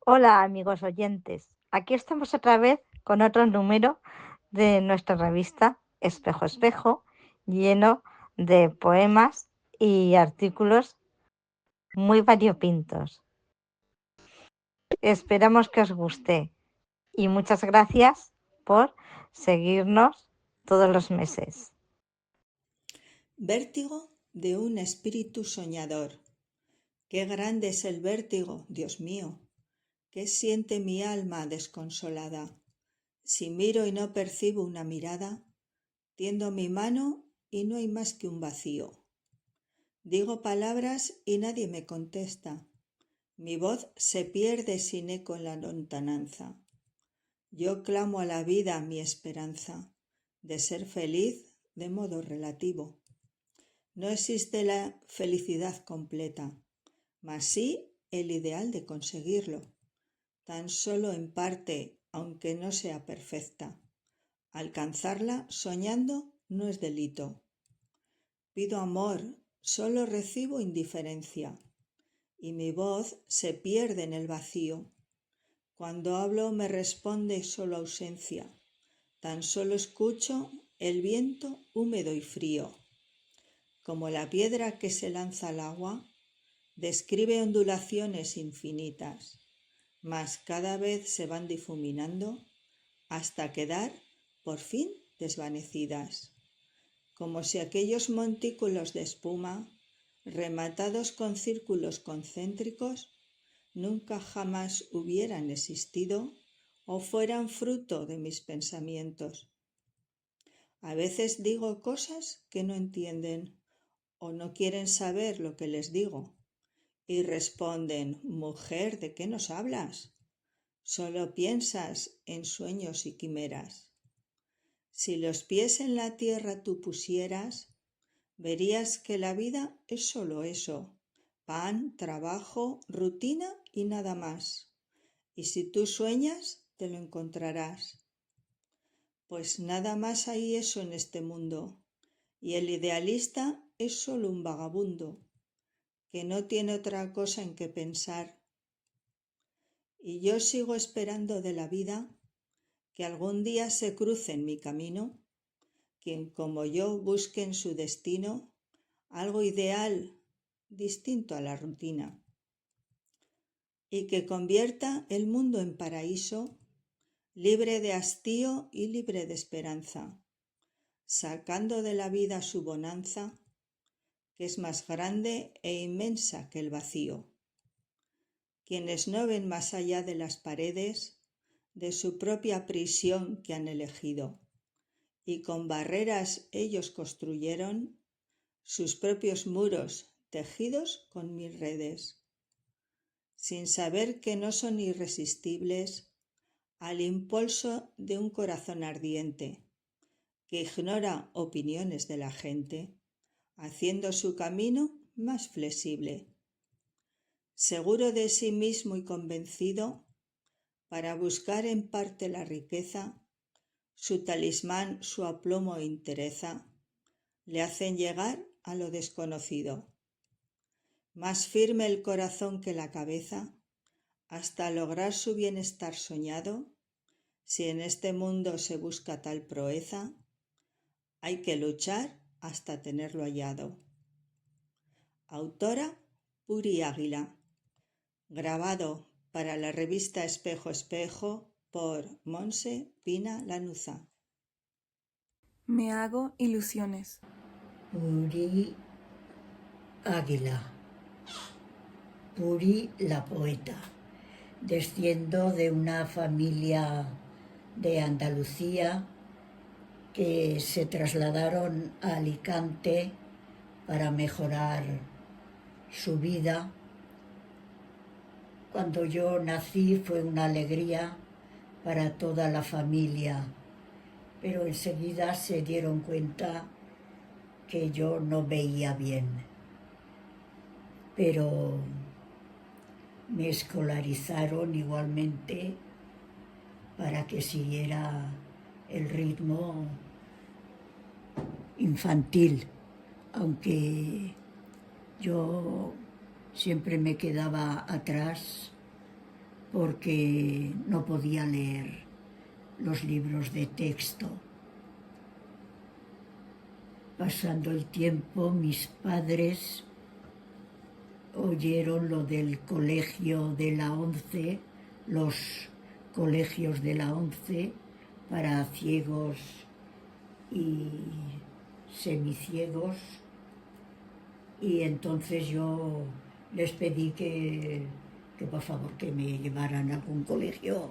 Hola amigos oyentes, aquí estamos otra vez con otro número de nuestra revista Espejo Espejo, lleno de poemas y artículos muy variopintos. Esperamos que os guste y muchas gracias por seguirnos todos los meses. Vértigo de un espíritu soñador. Qué grande es el vértigo, Dios mío. ¿Qué siente mi alma desconsolada? Si miro y no percibo una mirada, tiendo mi mano y no hay más que un vacío. Digo palabras y nadie me contesta. Mi voz se pierde sin eco en la lontananza. Yo clamo a la vida mi esperanza de ser feliz de modo relativo. No existe la felicidad completa, mas sí el ideal de conseguirlo, tan solo en parte, aunque no sea perfecta. Alcanzarla soñando no es delito. Pido amor, solo recibo indiferencia, y mi voz se pierde en el vacío. Cuando hablo me responde solo ausencia, tan solo escucho el viento húmedo y frío. Como la piedra que se lanza al agua, describe ondulaciones infinitas, mas cada vez se van difuminando hasta quedar, por fin, desvanecidas, como si aquellos montículos de espuma, rematados con círculos concéntricos, nunca jamás hubieran existido o fueran fruto de mis pensamientos. A veces digo cosas que no entienden o no quieren saber lo que les digo, y responden: «Mujer, ¿de qué nos hablas? Solo piensas en sueños y quimeras. Si los pies en la tierra tú pusieras, verías que la vida es solo eso: pan, trabajo, rutina y nada más. Y si tú sueñas, te lo encontrarás. Pues nada más hay eso en este mundo, y el idealista es solo un vagabundo que no tiene otra cosa en que pensar. Y yo sigo esperando de la vida que algún día se cruce en mi camino quien como yo busque en su destino algo ideal distinto a la rutina, y que convierta el mundo en paraíso, libre de hastío y libre de esperanza, sacando de la vida su bonanza, que es más grande e inmensa que el vacío. Quienes no ven más allá de las paredes de su propia prisión que han elegido, y con barreras ellos construyeron sus propios muros tejidos con mil redes, sin saber que no son irresistibles al impulso de un corazón ardiente, que ignora opiniones de la gente, haciendo su camino más flexible. Seguro de sí mismo y convencido, para buscar en parte la riqueza, su talismán, su aplomo e entereza, le hacen llegar a lo desconocido. Más firme el corazón que la cabeza, hasta lograr su bienestar soñado. Si en este mundo se busca tal proeza, hay que luchar hasta tenerlo hallado. Autora: Puri Águila. Grabado para la revista Espejo Espejo por Monse Pina Lanuza. Me hago ilusiones. Puri Águila. Puri la poeta. Desciendo de una familia de Andalucía que se trasladaron a Alicante para mejorar su vida. Cuando yo nací fue una alegría para toda la familia, pero enseguida se dieron cuenta que yo no veía bien. Pero me escolarizaron igualmente para que siguiera el ritmo infantil, aunque yo siempre me quedaba atrás porque no podía leer los libros de texto. Pasando el tiempo, mis padres oyeron lo del colegio de la ONCE, los colegios de la ONCE para ciegos y semiciegos, y entonces yo les pedí que por favor que me llevaran a algún colegio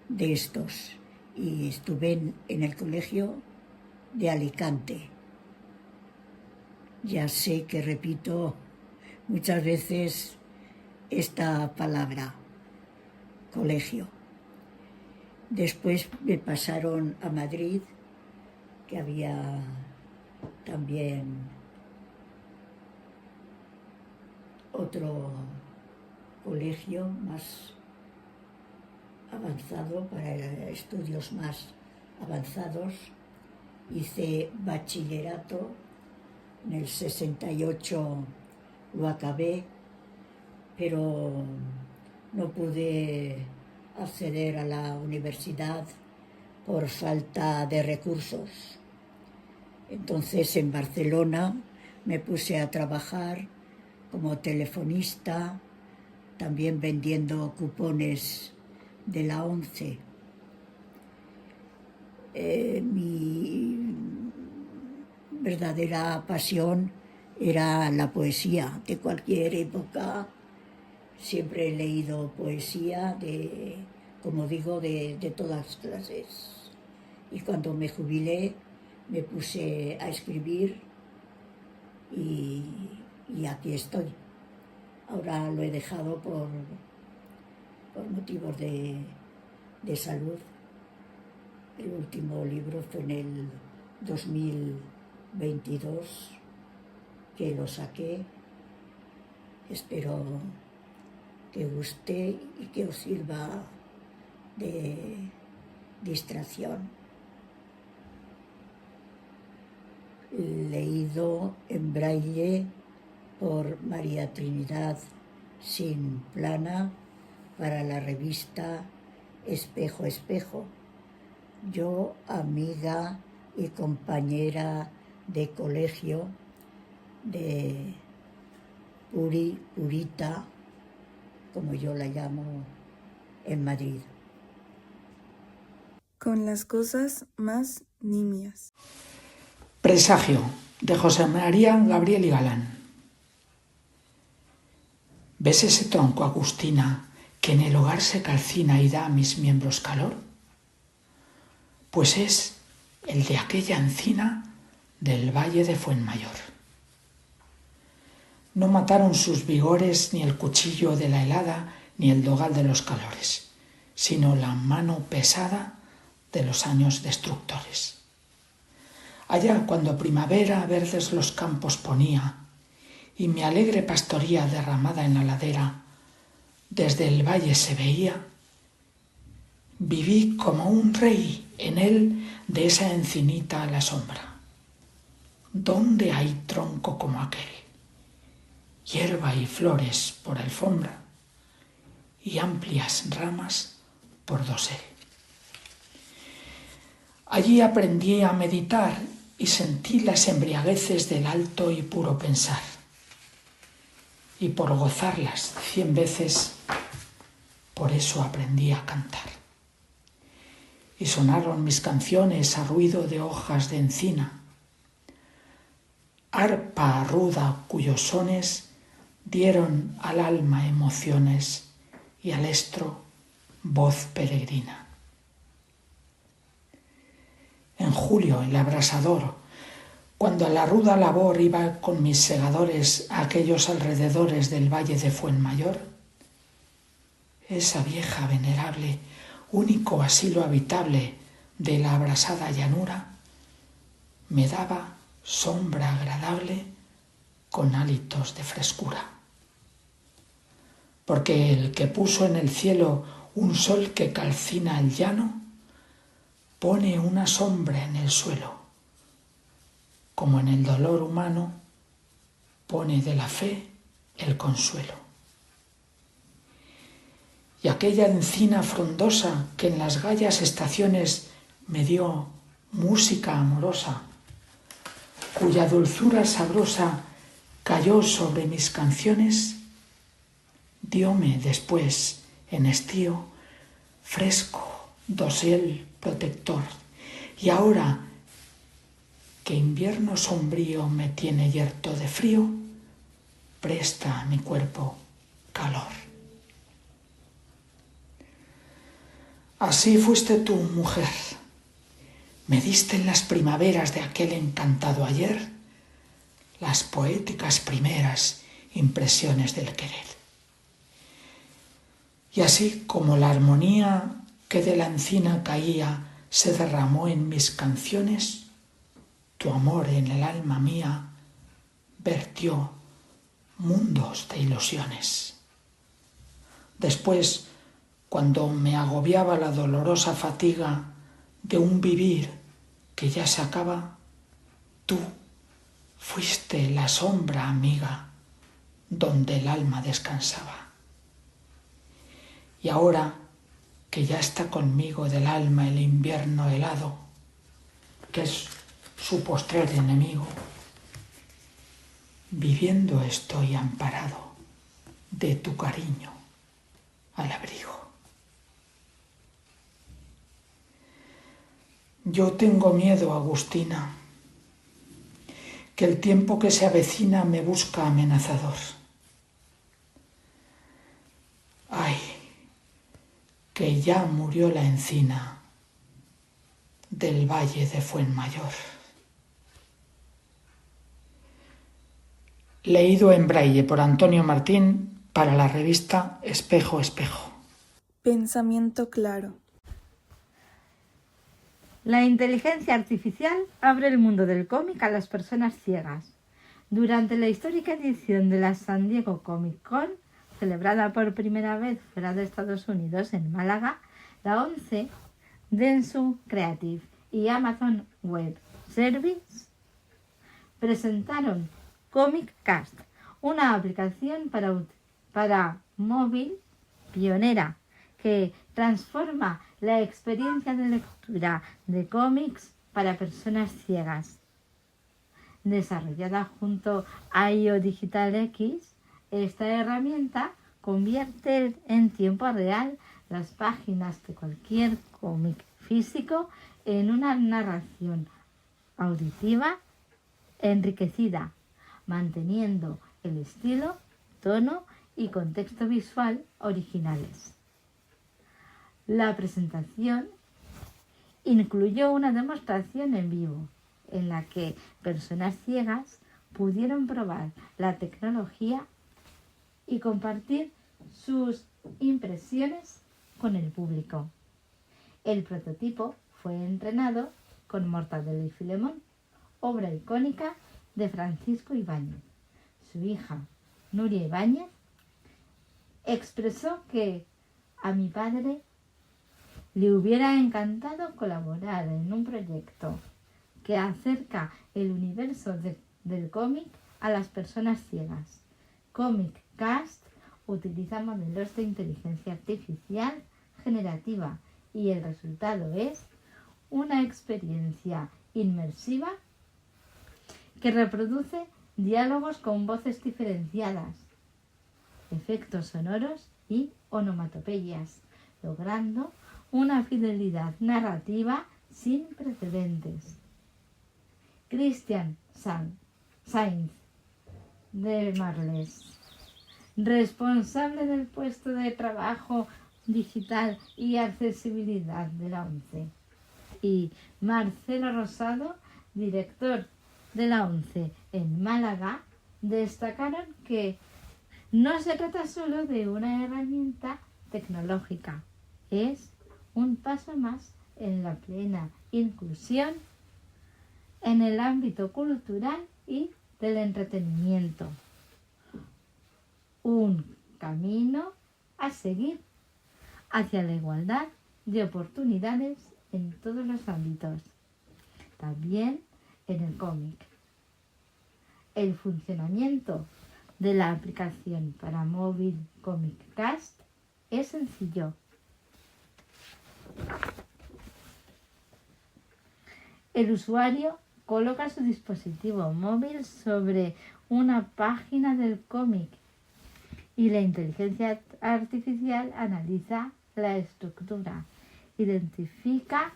de estos, y estuve en el colegio de Alicante. Ya sé que repito muchas veces esta palabra, colegio. Después me pasaron a Madrid, que había también otro colegio más avanzado, para estudios más avanzados. Hice bachillerato, en el 68 lo acabé, pero no pude acceder a la universidad por falta de recursos. Entonces en Barcelona me puse a trabajar como telefonista, también vendiendo cupones de la ONCE. Mi verdadera pasión era la poesía de cualquier época. Siempre he leído poesía como digo, de todas clases. Y cuando me jubilé me puse a escribir y aquí estoy. Ahora lo he dejado por motivos de salud. El último libro fue en el 2022 que lo saqué. Espero que guste y que os sirva de distracción. Leído en braille por María Trinidad Sinplana para la revista Espejo Espejo. Yo, amiga y compañera de colegio de Purita, como yo la llamo en Madrid. Con las cosas más nimias. Presagio, de José María Gabriel y Galán. ¿Ves ese tronco, Agustina, que en el hogar se calcina y da a mis miembros calor? Pues es el de aquella encina del valle de Fuenmayor. No mataron sus vigores ni el cuchillo de la helada ni el dogal de los calores, sino la mano pesada de los años destructores. Allá cuando primavera verdes los campos ponía y mi alegre pastoría derramada en la ladera desde el valle se veía, viví como un rey en él de esa encinita a la sombra. ¿Dónde hay tronco como aquel? Hierba y flores por alfombra y amplias ramas por dosel. Allí aprendí a meditar y sentí las embriagueces del alto y puro pensar. Y por gozarlas 100 veces, por eso aprendí a cantar. Y sonaron mis canciones a ruido de hojas de encina, arpa ruda cuyos sones dieron al alma emociones y al estro voz peregrina. En julio, el abrasador, cuando a la ruda labor iba con mis segadores a aquellos alrededores del valle de Fuenmayor, esa vieja venerable, único asilo habitable de la abrasada llanura, me daba sombra agradable con hálitos de frescura. Porque el que puso en el cielo un sol que calcina el llano, pone una sombra en el suelo, como en el dolor humano pone de la fe el consuelo. y aquella encina frondosa que en las gallas estaciones me dio música amorosa, cuya dulzura sabrosa cayó sobre mis canciones, dióme después en estío fresco dosel protector, y ahora que invierno sombrío me tiene yerto de frío, presta a mi cuerpo calor. Así fuiste tú, mujer, me diste en las primaveras de aquel encantado ayer las poéticas primeras impresiones del querer. Y así como la armonía que de la encina caía se derramó en mis canciones, tu amor en el alma mía vertió mundos de ilusiones. Después, cuando me agobiaba la dolorosa fatiga de un vivir que ya se acaba, tú fuiste la sombra amiga donde el alma descansaba. Y ahora que ya está conmigo del alma el invierno helado, que es su postrer enemigo, viviendo estoy amparado de tu cariño al abrigo. Yo tengo miedo, Agustina, que el tiempo que se avecina me busca amenazador. Ay, que ya murió la encina del valle de Fuenmayor. Leído en braille por Antonio Martín para la revista Espejo Espejo. Pensamiento claro. La inteligencia artificial abre el mundo del cómic a las personas ciegas. Durante la histórica edición de la San Diego Comic Con, celebrada por primera vez fuera de Estados Unidos en Málaga, la ONCE, Dentsu Creative y Amazon Web Services presentaron Comic Cast, una aplicación para móvil pionera que transforma la experiencia de lectura de cómics para personas ciegas. Desarrollada junto a IO Digital X, esta herramienta convierte en tiempo real las páginas de cualquier cómic físico en una narración auditiva enriquecida, manteniendo el estilo, tono y contexto visual originales. La presentación incluyó una demostración en vivo en la que personas ciegas pudieron probar la tecnología y compartir sus impresiones con el público. El prototipo fue entrenado con Mortadelo y Filemón, obra icónica de Francisco Ibáñez. Su hija, Nuria Ibáñez, expresó que a mi padre le hubiera encantado colaborar en un proyecto que acerca el universo del cómic a las personas ciegas. Comic Cast utiliza modelos de inteligencia artificial generativa y el resultado es una experiencia inmersiva que reproduce diálogos con voces diferenciadas, efectos sonoros y onomatopeyas, logrando una fidelidad narrativa sin precedentes. Christian Sainz de Marles, responsable del puesto de trabajo digital y accesibilidad de la ONCE, y Marcelo Rosado, director de la ONCE en Málaga, destacaron que no se trata solo de una herramienta tecnológica, es un paso más en la plena inclusión en el ámbito cultural y del entretenimiento. Un camino a seguir hacia la igualdad de oportunidades en todos los ámbitos, también en el cómic. El funcionamiento de la aplicación para móvil Comic Cast Es sencillo. El usuario coloca su dispositivo móvil sobre una página del cómic y la inteligencia artificial analiza la estructura, identifica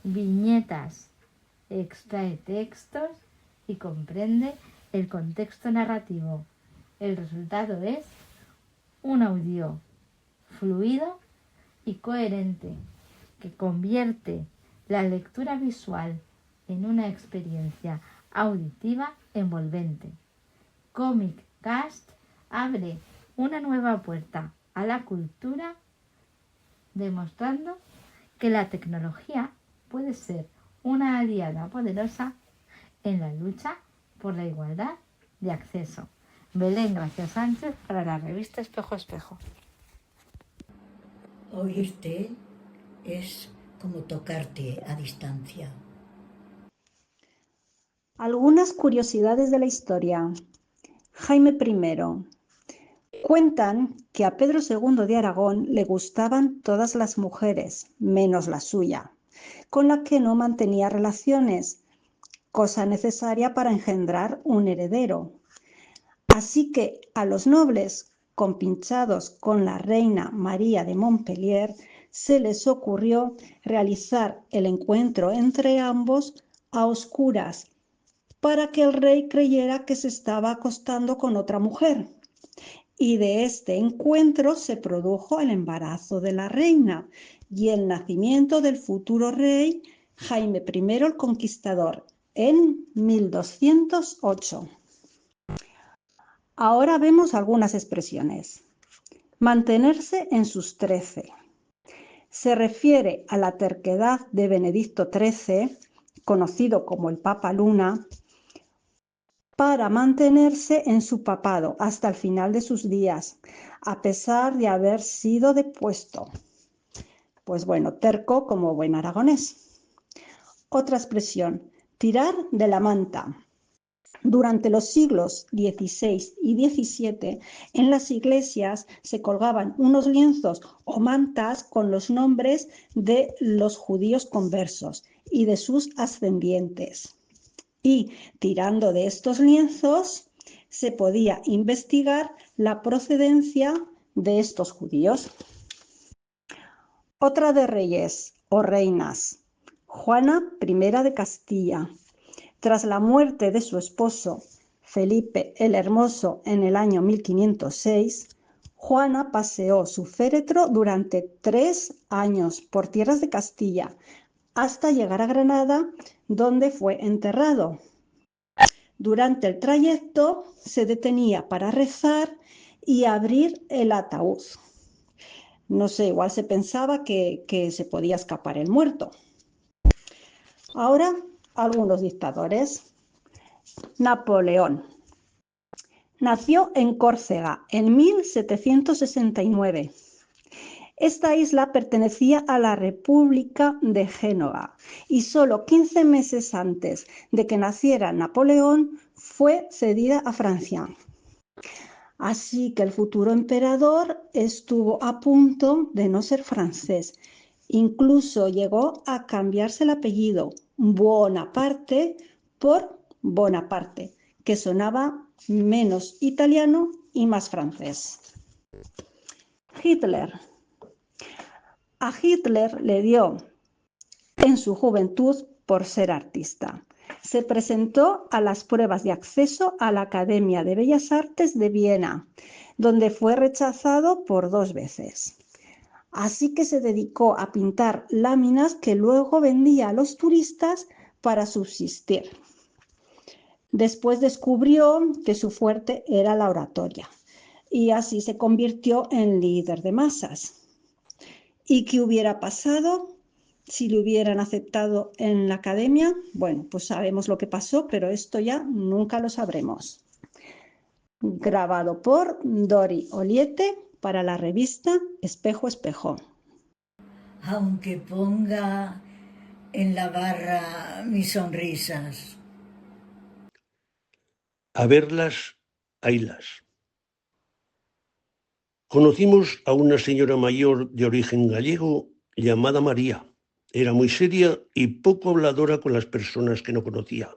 viñetas, extrae textos y comprende el contexto narrativo. El resultado es un audio fluido y coherente que convierte la lectura visual en una experiencia auditiva envolvente. Comic Cast abre una nueva puerta a la cultura, demostrando que la tecnología puede ser una aliada poderosa en la lucha por la igualdad de acceso. Belén Gracia Sánchez para la revista Espejo Espejo. Oírte es como tocarte a distancia. Algunas curiosidades de la historia. Jaime I. Cuentan que a Pedro II de Aragón le gustaban todas las mujeres, menos la suya, con la que no mantenía relaciones, cosa necesaria para engendrar un heredero. Así que a los nobles, compinchados con la reina María de Montpellier, se les ocurrió realizar el encuentro entre ambos a oscuras, para que el rey creyera que se estaba acostando con otra mujer. Y de este encuentro se produjo el embarazo de la reina y el nacimiento del futuro rey Jaime I el Conquistador en 1208. Ahora vemos algunas expresiones. Mantenerse en sus 13. Se refiere a la terquedad de Benedicto XIII, conocido como el Papa Luna, para mantenerse en su papado hasta el final de sus días, a pesar de haber sido depuesto. Pues bueno, terco como buen aragonés. Otra expresión, tirar de la manta. Durante los siglos XVI y XVII, en las iglesias se colgaban unos lienzos o mantas con los nombres de los judíos conversos y de sus ascendientes. Y tirando de estos lienzos se podía investigar la procedencia de estos judíos. Otra de reyes o reinas, Juana I de Castilla. Tras la muerte de su esposo Felipe el Hermoso en el año 1506, Juana paseó su féretro durante 3 años por tierras de Castilla, hasta llegar a Granada, donde fue enterrado. Durante el trayecto se detenía para rezar y abrir el ataúd. No sé, igual se pensaba que se podía escapar el muerto. Ahora, algunos dictadores. Napoleón. Nació en Córcega en 1769. Esta isla pertenecía a la República de Génova y solo 15 meses antes de que naciera Napoleón fue cedida a Francia. Así que el futuro emperador estuvo a punto de no ser francés. Incluso llegó a cambiarse el apellido Bonaparte por Bonaparte, que sonaba menos italiano y más francés. Hitler. A Hitler le dio en su juventud por ser artista. Se presentó a las pruebas de acceso a la Academia de Bellas Artes de Viena, donde fue rechazado por 2 veces. Así que se dedicó a pintar láminas que luego vendía a los turistas para subsistir. Después descubrió que su fuerte era la oratoria y así se convirtió en líder de masas. ¿Y qué hubiera pasado si le hubieran aceptado en la academia? Bueno, pues sabemos lo que pasó, pero esto ya nunca lo sabremos. Grabado por Dori Oliete para la revista Espejo Espejo. Aunque ponga en la barra mis sonrisas. A verlas, haylas. Conocimos a una señora mayor de origen gallego llamada María. Era muy seria y poco habladora con las personas que no conocía.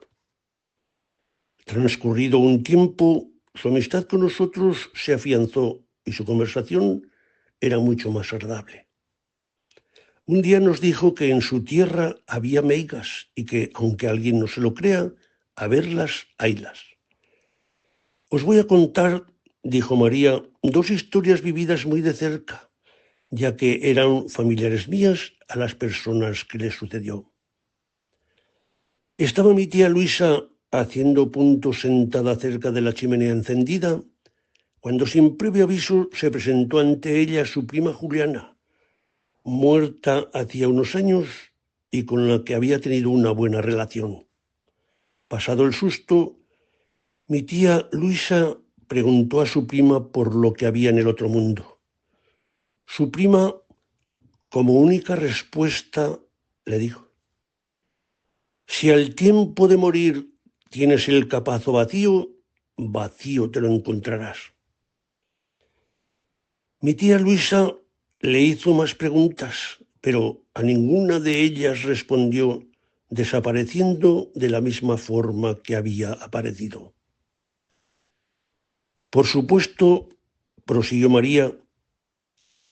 Transcurrido un tiempo, su amistad con nosotros se afianzó y su conversación era mucho más agradable. Un día nos dijo que en su tierra había meigas y que, aunque alguien no se lo crea, a verlas, haylas. Os voy a contar, dijo María, dos historias vividas muy de cerca, ya que eran familiares mías a las personas que les sucedió. Estaba mi tía Luisa haciendo punto sentada cerca de la chimenea encendida, cuando sin previo aviso se presentó ante ella su prima Juliana, muerta hacía unos años y con la que había tenido una buena relación. Pasado el susto, mi tía Luisa preguntó a su prima por lo que había en el otro mundo. Su prima, como única respuesta, le dijo: si al tiempo de morir tienes el capazo vacío, vacío te lo encontrarás. Mi tía Luisa le hizo más preguntas, pero a ninguna de ellas respondió, desapareciendo de la misma forma que había aparecido. Por supuesto, prosiguió María,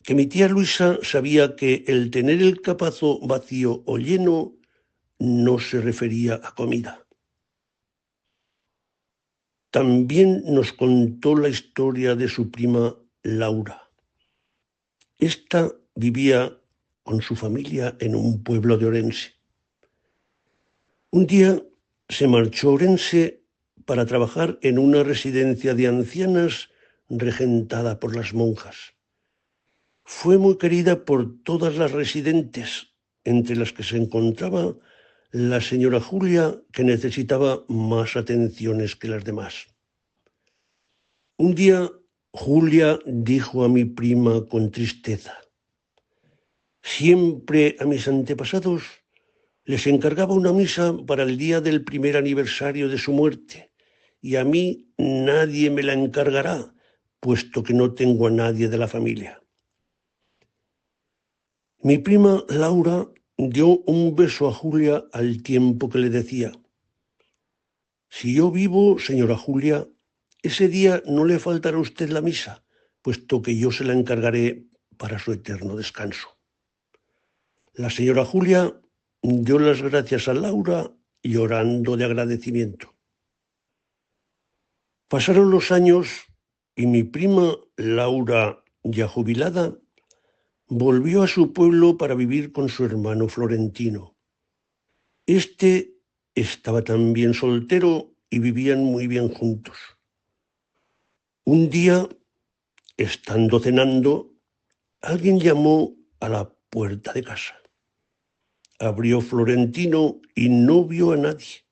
que mi tía Luisa sabía que el tener el capazo vacío o lleno no se refería a comida. También nos contó la historia de su prima Laura. Esta vivía con su familia en un pueblo de Orense. Un día se marchó a Orense para trabajar en una residencia de ancianas regentada por las monjas. Fue muy querida por todas las residentes, entre las que se encontraba la señora Julia, que necesitaba más atenciones que las demás. Un día Julia dijo a mi prima con tristeza: siempre a mis antepasados les encargaba una misa para el día del primer aniversario de su muerte, y a mí nadie me la encargará, puesto que no tengo a nadie de la familia. Mi prima Laura dio un beso a Julia al tiempo que le decía: si yo vivo, señora Julia, ese día no le faltará a usted la misa, puesto que yo se la encargaré para su eterno descanso. La señora Julia dio las gracias a Laura llorando de agradecimiento. Pasaron los años y mi prima Laura, ya jubilada, volvió a su pueblo para vivir con su hermano Florentino. Este estaba también soltero y vivían muy bien juntos. Un día, estando cenando, alguien llamó a la puerta de casa. Abrió Florentino y no vio a nadie.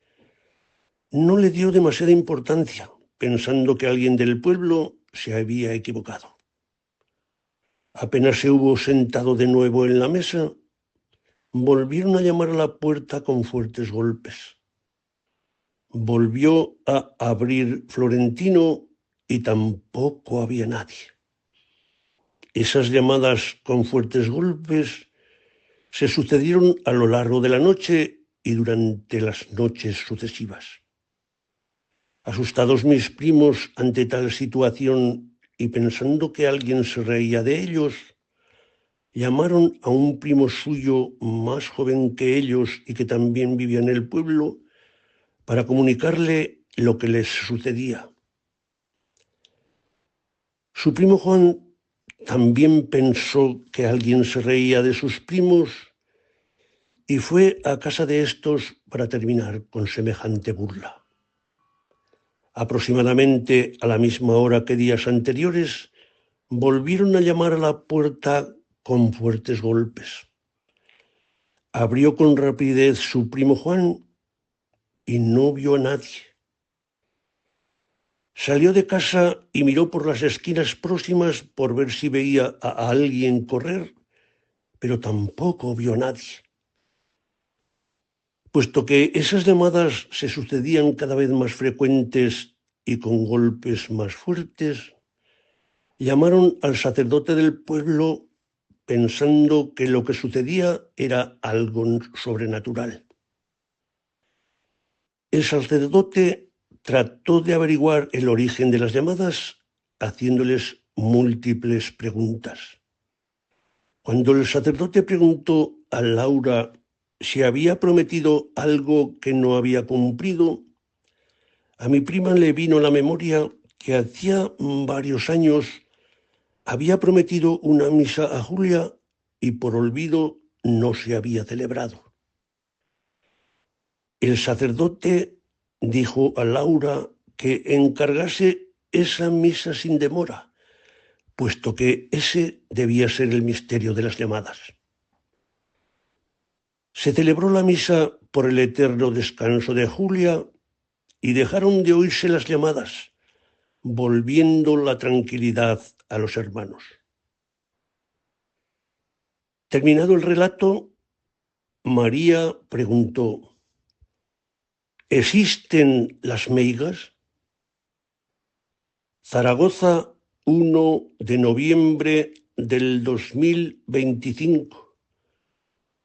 No le dio demasiada importancia, pensando que alguien del pueblo se había equivocado. Apenas se hubo sentado de nuevo en la mesa, volvieron a llamar a la puerta con fuertes golpes. Volvió a abrir Florentino y tampoco había nadie. Esas llamadas con fuertes golpes se sucedieron a lo largo de la noche y durante las noches sucesivas. Asustados mis primos ante tal situación y pensando que alguien se reía de ellos, llamaron a un primo suyo más joven que ellos y que también vivía en el pueblo para comunicarle lo que les sucedía. Su primo Juan también pensó que alguien se reía de sus primos y fue a casa de estos para terminar con semejante burla. Aproximadamente a la misma hora que días anteriores, volvieron a llamar a la puerta con fuertes golpes. Abrió con rapidez su primo Juan y no vio a nadie. Salió de casa y miró por las esquinas próximas por ver si veía a alguien correr, pero tampoco vio a nadie. Puesto que esas llamadas se sucedían cada vez más frecuentes y con golpes más fuertes, llamaron al sacerdote del pueblo pensando que lo que sucedía era algo sobrenatural. El sacerdote trató de averiguar el origen de las llamadas haciéndoles múltiples preguntas. Cuando el sacerdote preguntó a Laura si había prometido algo que no había cumplido, a mi prima le vino a la memoria que hacía varios años había prometido una misa a Julia y por olvido no se había celebrado. El sacerdote dijo a Laura que encargase esa misa sin demora, puesto que ese debía ser el misterio de las llamadas. Se celebró la misa por el eterno descanso de Julia y dejaron de oírse las llamadas, volviendo la tranquilidad a los hermanos. Terminado el relato, María preguntó: ¿existen las meigas? Zaragoza, 1 de noviembre del 2025.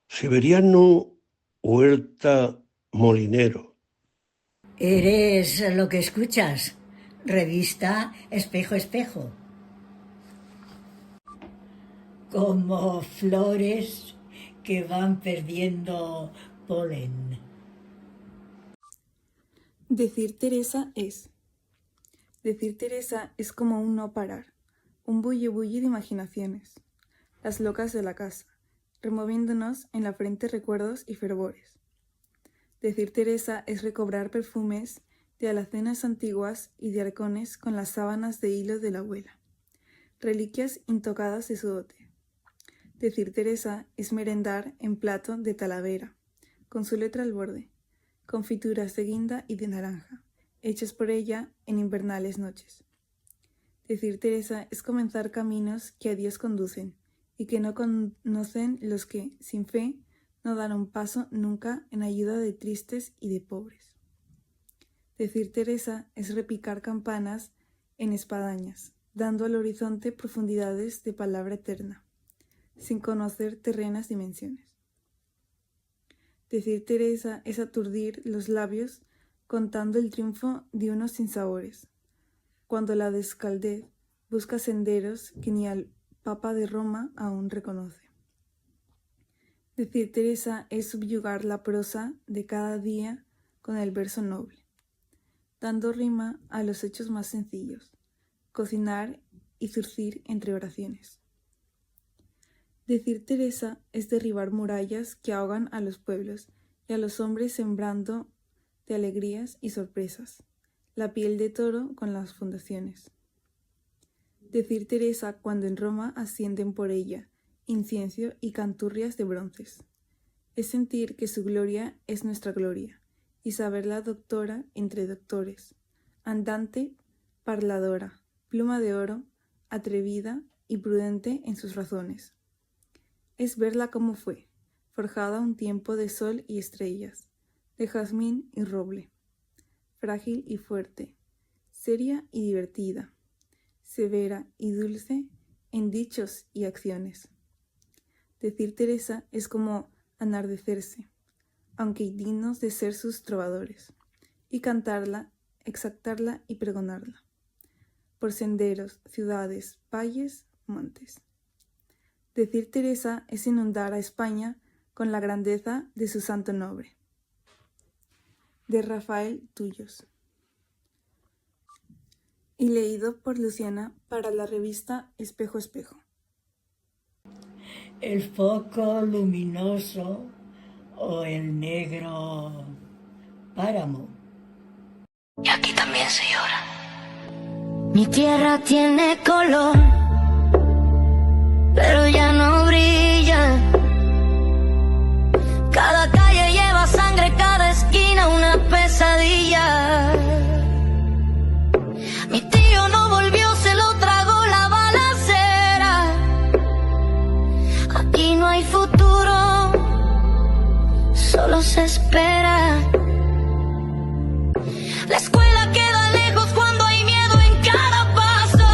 Severiano Huerta Molinero. Eres lo que escuchas. Revista Espejo Espejo. Como flores que van perdiendo polen. Decir Teresa es. Decir Teresa es como un no parar, un bulli-bulli de imaginaciones, las locas de la casa, removiéndonos en la frente recuerdos y fervores. Decir Teresa es recobrar perfumes de alacenas antiguas y de arcones con las sábanas de hilo de la abuela, reliquias intocadas de su dote. Decir Teresa es merendar en plato de talavera, con su letra al borde, confituras de guinda y de naranja, hechas por ella en invernales noches. Decir Teresa es comenzar caminos que a Dios conducen y que no conocen los que, sin fe, no dan un paso nunca en ayuda de tristes y de pobres. Decir Teresa es repicar campanas en espadañas, dando al horizonte profundidades de palabra eterna, sin conocer terrenas dimensiones. Decir Teresa es aturdir los labios contando el triunfo de unos sinsabores, cuando la descaldez busca senderos que ni al Papa de Roma aún reconoce. Decir Teresa es subyugar la prosa de cada día con el verso noble, dando rima a los hechos más sencillos, cocinar y zurcir entre oraciones. Decir Teresa es derribar murallas que ahogan a los pueblos y a los hombres sembrando de alegrías y sorpresas, la piel de toro con las fundaciones. Decir Teresa cuando en Roma ascienden por ella incienso y canturrias de bronces, es sentir que su gloria es nuestra gloria y saberla doctora entre doctores, andante, parladora, pluma de oro, atrevida y prudente en sus razones. Es verla como fue, forjada un tiempo de sol y estrellas, de jazmín y roble, frágil y fuerte, seria y divertida, severa y dulce en dichos y acciones. Decir Teresa es como enardecerse, aunque dignos de ser sus trovadores, y cantarla, exaltarla y pregonarla, por senderos, ciudades, valles, montes. Decir Teresa es inundar a España con la grandeza de su santo nombre. De Rafael Tuyos. Y leído por Luciana para la revista Espejo Espejo. El foco luminoso o el negro páramo. Y aquí también se llora. Mi tierra tiene color, pero ya no brilla. Cada calle lleva sangre, cada esquina una pesadilla. Mi tío no volvió, se lo tragó la balacera. Aquí no hay futuro, solo se espera. La escuela queda lejos cuando hay miedo en cada paso.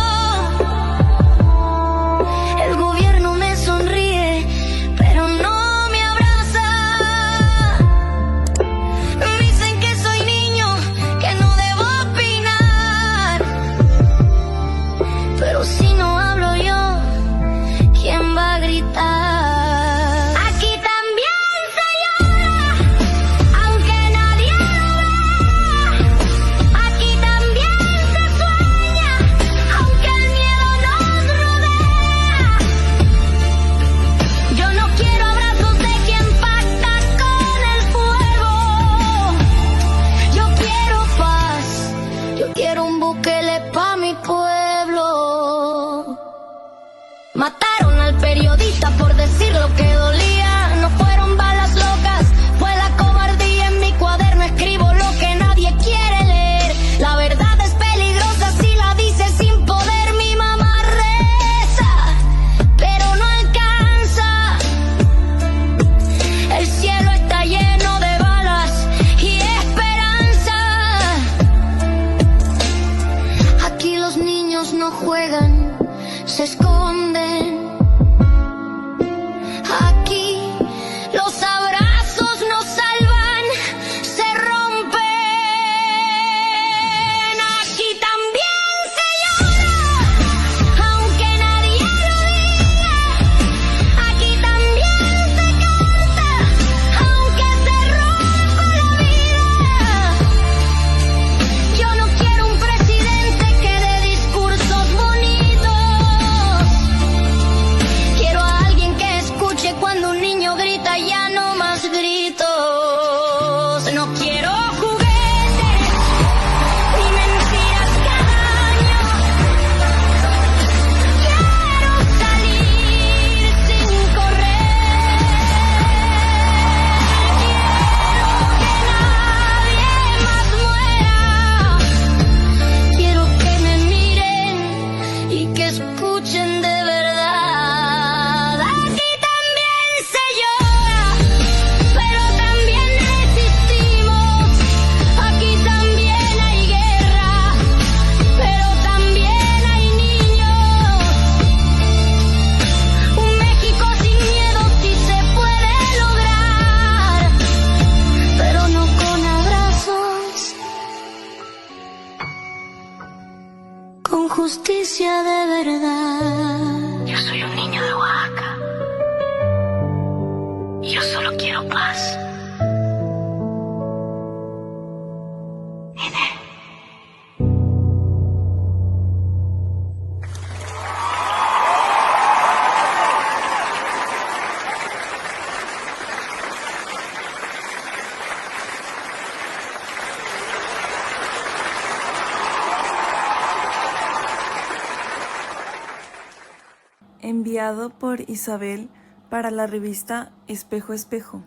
enviado por Isabel para la revista Espejo Espejo.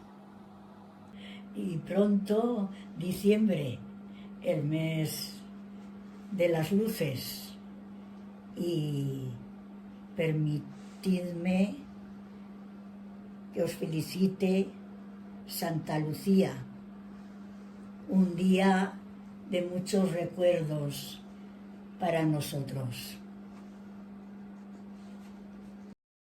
Y pronto, diciembre, el mes de las luces. Y permitidme que os felicite Santa Lucía, un día de muchos recuerdos para nosotros.